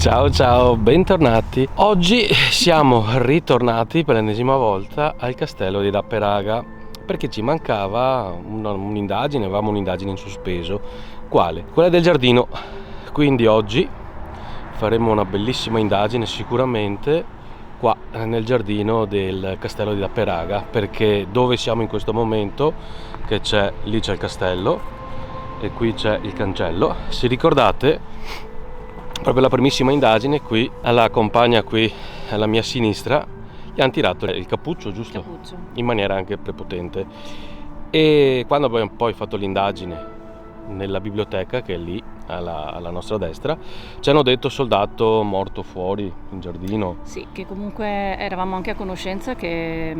Ciao ciao, bentornati. Oggi siamo ritornati per l'ennesima volta al castello di Dapperaga perché ci mancava un'indagine, avevamo un'indagine in sospeso. Quale? Quella del giardino. Quindi oggi faremo una bellissima indagine sicuramente qua nel giardino del castello di Dapperaga, perché dove siamo in questo momento, che lì c'è il castello e qui c'è il cancello. Se ricordate, proprio la primissima indagine qui alla compagna qui alla mia sinistra gli hanno tirato il cappuccio, giusto? Cappuccio. In maniera anche prepotente. E quando abbiamo poi fatto l'indagine nella biblioteca, che è lì alla nostra destra, ci hanno detto soldato morto fuori in giardino. Sì, che comunque eravamo anche a conoscenza che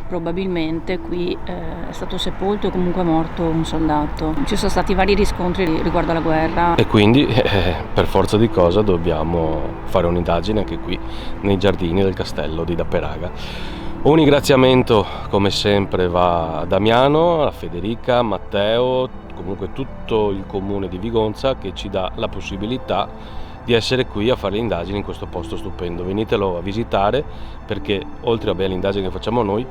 probabilmente qui è stato sepolto e comunque morto un soldato. Ci sono stati vari riscontri riguardo alla guerra. E quindi per forza di cosa dobbiamo fare un'indagine anche qui nei giardini del castello di Dapperaga. Un ringraziamento come sempre va a Damiano, a Federica, a Matteo, comunque tutto il comune di Vigonza che ci dà la possibilità di essere qui a fare le indagini in questo posto stupendo. Venitelo a visitare perché oltre alle indagini che facciamo noi,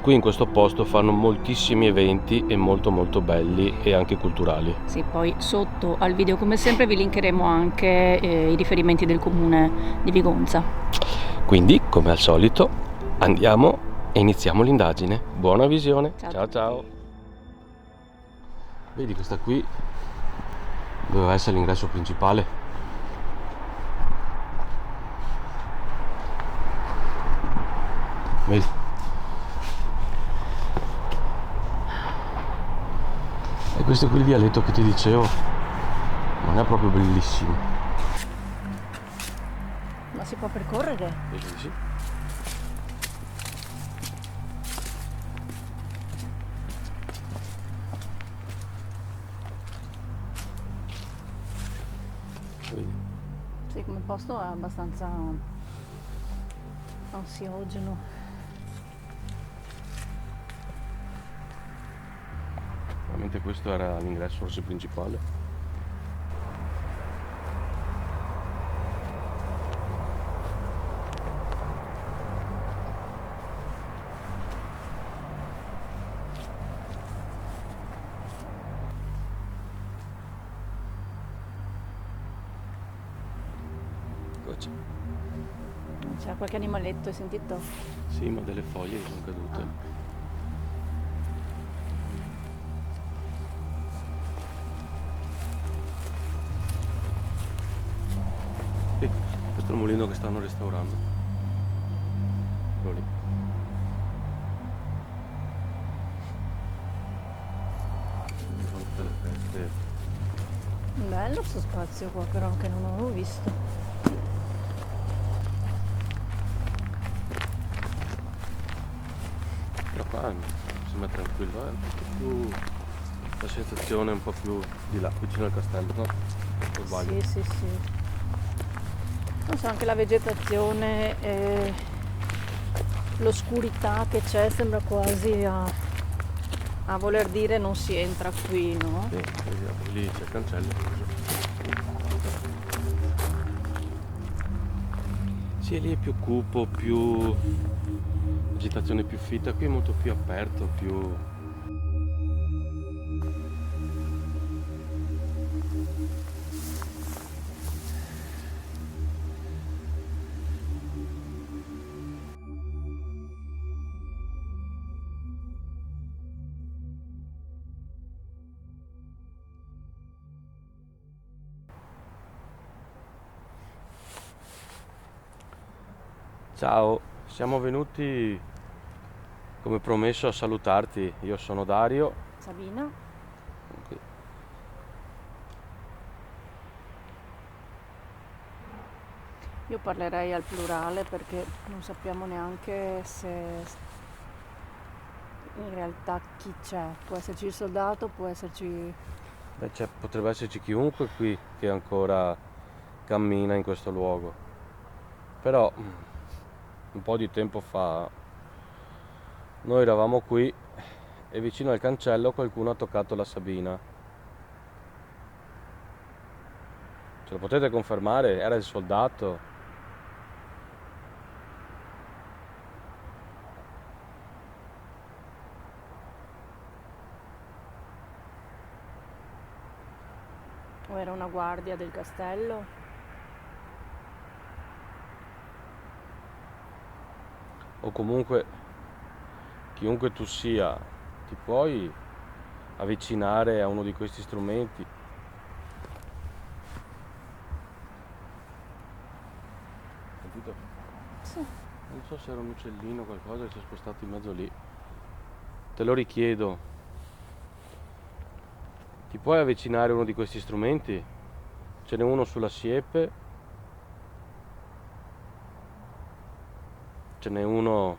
qui in questo posto fanno moltissimi eventi e molto molto belli e anche culturali. Sì, poi sotto al video come sempre vi linkeremo anche i riferimenti del comune di Vigonza. Quindi, come al solito, andiamo e iniziamo l'indagine. Buona visione. Ciao a Ciao tutti. ciao. Vedi, questa qui doveva essere l'ingresso principale. Vedi? E questo è quel vialetto che ti dicevo, non è proprio bellissimo. Ma si può percorrere? Vedi, sì. Vedi? Sì, come posto è abbastanza ansiogeno. Veramente questo era l'ingresso forse principale. Eccoci. C'è qualche animaletto, hai sentito? Sì, ma delle foglie che sono cadute. Sì, questo è il mulino che stanno restaurando. Quello lì. Ci sono tutte le feste. Bello questo spazio qua però che non avevo visto. Però qua mi sembra tranquillo, è un po' più la sensazione è un po' più di là, vicino al castello, no? O sbaglio? Sì. Non so, anche la vegetazione e l'oscurità che c'è sembra quasi a voler dire non si entra qui, no? Sì, vedi, lì c'è il cancello. Sì, lì è più cupo, più vegetazione più fitta, qui è molto più aperto, più... Ciao, siamo venuti come promesso a salutarti. Io sono Dario. Sabina? Io parlerei al plurale perché non sappiamo neanche se in realtà chi c'è. Può esserci il soldato, può esserci... Beh, potrebbe esserci chiunque qui che ancora cammina in questo luogo. Però un po' di tempo fa noi eravamo qui e vicino al cancello qualcuno ha toccato la sabina. Ce lo potete confermare? Era il soldato? O era una guardia del castello? O comunque, chiunque tu sia, ti puoi avvicinare a uno di questi strumenti? Sentito? Sì. Non so se era un uccellino o qualcosa che si è spostato in mezzo lì. Te lo richiedo. Ti puoi avvicinare a uno di questi strumenti? Ce n'è uno sulla siepe, ce n'è uno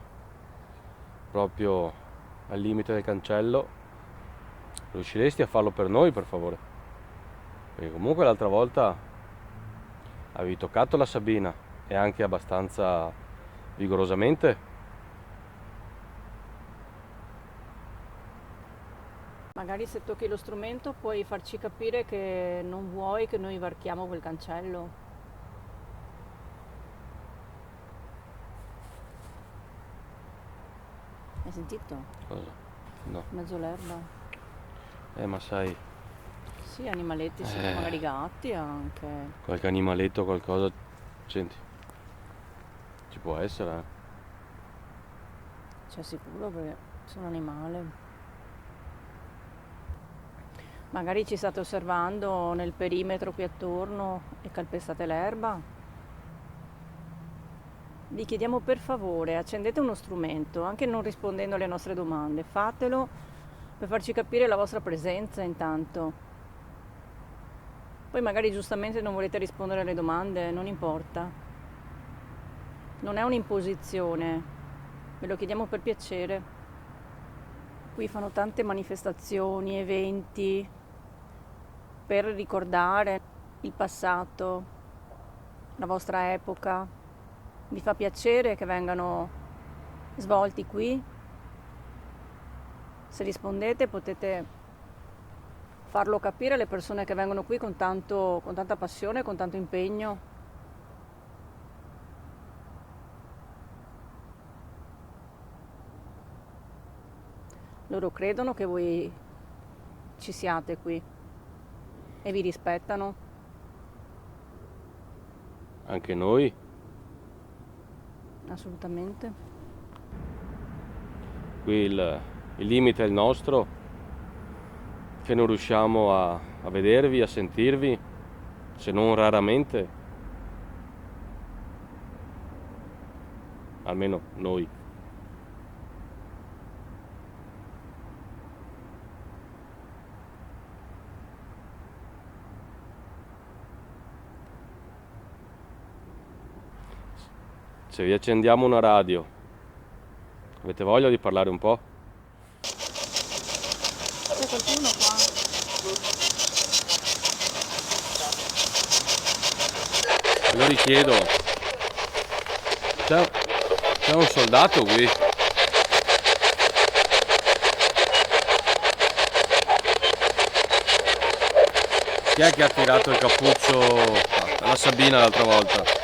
proprio al limite del cancello. Riusciresti a farlo per noi, per favore? Perché comunque l'altra volta avevi toccato la Sabina e anche abbastanza vigorosamente. Magari se tocchi lo strumento puoi farci capire che non vuoi che noi varchiamo quel cancello. Hai sentito? Cosa? No. Mezzo l'erba. Ma sai, Sì, animaletti, sì, magari gatti anche. qualche animaletto, qualcosa. Senti, ci può essere, eh? Cioè sicuro perché sono un animale. Magari ci state osservando nel perimetro qui attorno e calpestate l'erba. Vi chiediamo per favore, accendete uno strumento, anche non rispondendo alle nostre domande. Fatelo per farci capire la vostra presenza intanto. Poi magari giustamente non volete rispondere alle domande, non importa. Non è un'imposizione, ve lo chiediamo per piacere. Qui fanno tante manifestazioni, eventi per ricordare il passato, la vostra epoca. Vi fa piacere che vengano svolti qui? Se rispondete potete farlo capire alle persone che vengono qui con tanta passione, con tanto impegno. Loro credono che voi ci siate qui e vi rispettano. Anche noi? Assolutamente. Qui il limite è il nostro, che non riusciamo a vedervi, a sentirvi, se non raramente. Almeno noi. Se vi accendiamo una radio, avete voglia di parlare un po'? C'è qualcuno qua? Ve lo richiedo. C'è un soldato qui. Chi è che ha tirato il cappuccio alla Sabina l'altra volta?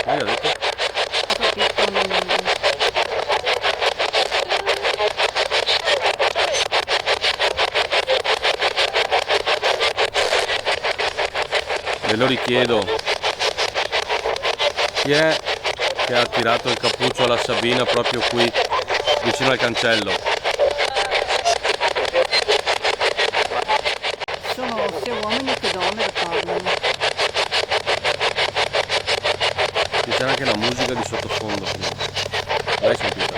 Ho detto? Ho capito. Ve lo richiedo. Chi è che ha tirato il cappuccio alla Sabina proprio qui, vicino al cancello? Sono sia uomini che donne che parlano. Ci c'era anche la musica di sottofondo. L'hai sentita?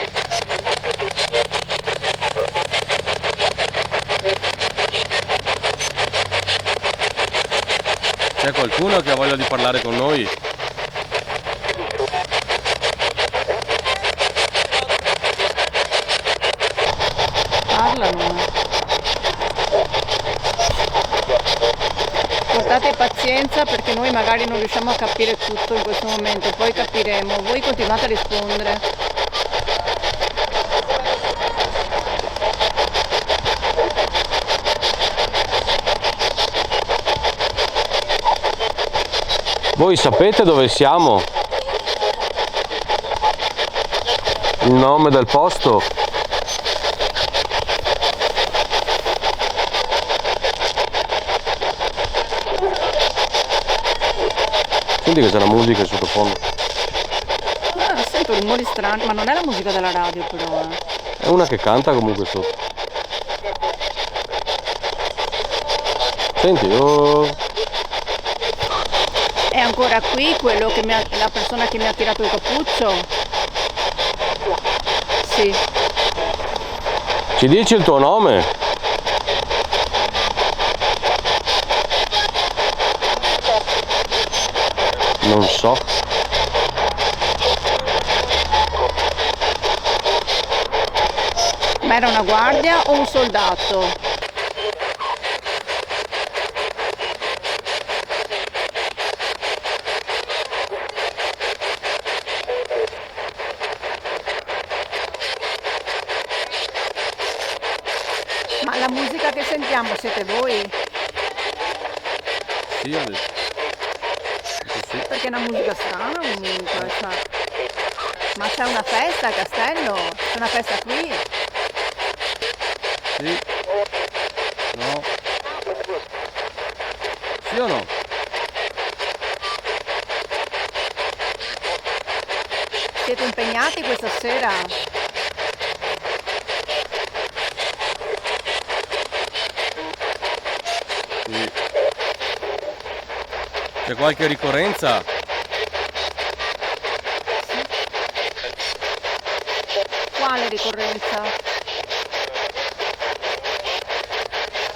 C'è qualcuno che ha voglia di parlare con noi? Parlano. Portate pazienza perché noi magari non riusciamo a capire tutto in questo momento, poi capiremo. Voi continuate a rispondere. Voi sapete dove siamo? Il nome del posto? Senti che c'è la musica in sottofondo. Sento rumori strani, ma non è la musica della radio però, È una che canta comunque sotto. Senti, oh. È ancora qui quello che la persona che mi ha tirato il cappuccio? Sì. Ci dici il tuo nome? Non so. Ma era una guardia o un soldato? Ma la musica che sentiamo siete voi? Sì, ho detto. Sì. Perché è una musica strana comunque, cioè. Ma c'è una festa al castello? C'è una festa qui? Sì. No. Sì o no? Siete impegnati questa sera? Sì. C'è qualche ricorrenza? Quale ricorrenza?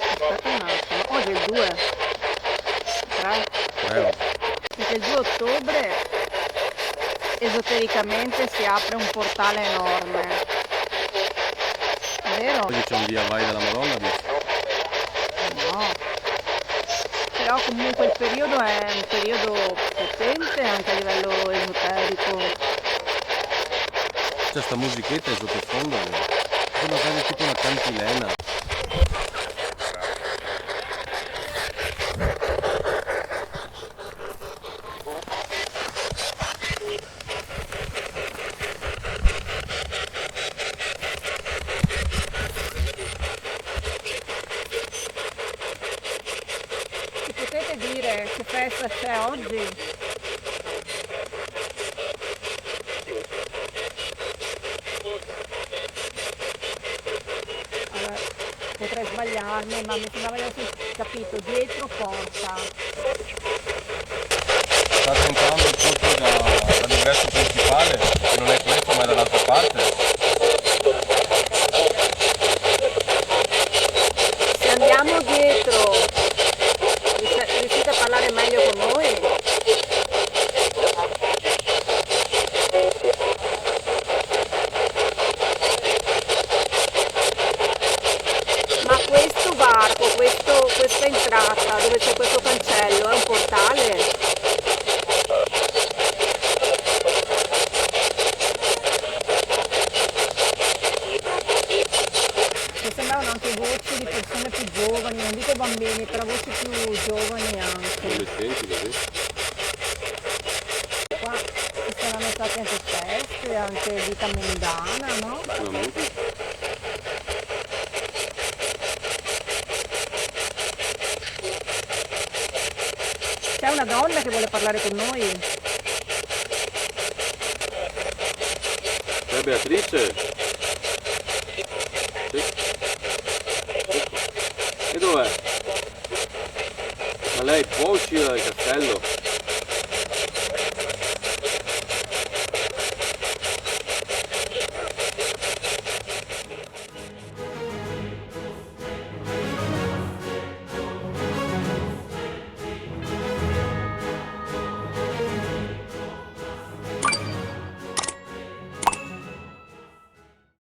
Aspetta un attimo, oggi è il 2. 3. Perché il 2 ottobre esotericamente si apre un portale enorme. Vero? Oggi c'è un via vai della Madonna, dici? No. Però comunque il periodo è un periodo potente anche a livello esoterico. C'è sta musichetta in sottofondo, sembra quasi tipo una cantilena. Ci potete dire che festa c'è oggi? Allora, potrei sbagliarmi, ma mi sembrava di aver capito, dietro porta. State entrando proprio dall'ingresso principale, che non è questo ma è dall'altra parte. Se andiamo dietro, riuscite a parlare meglio con noi? Ma questo varco, questa entrata dove c'è questo cancello, è un portale? Mi sembravano anche voci di persone più giovani, non dico bambini, però voci più giovani anche. Adolescenti così. Qua ci saranno state anche feste, anche vita mondana, no? Sicuramente. C'è una donna che vuole parlare con noi. C'è Beatrice? Sì. E dov'è? Ma lei può uscire dal castello?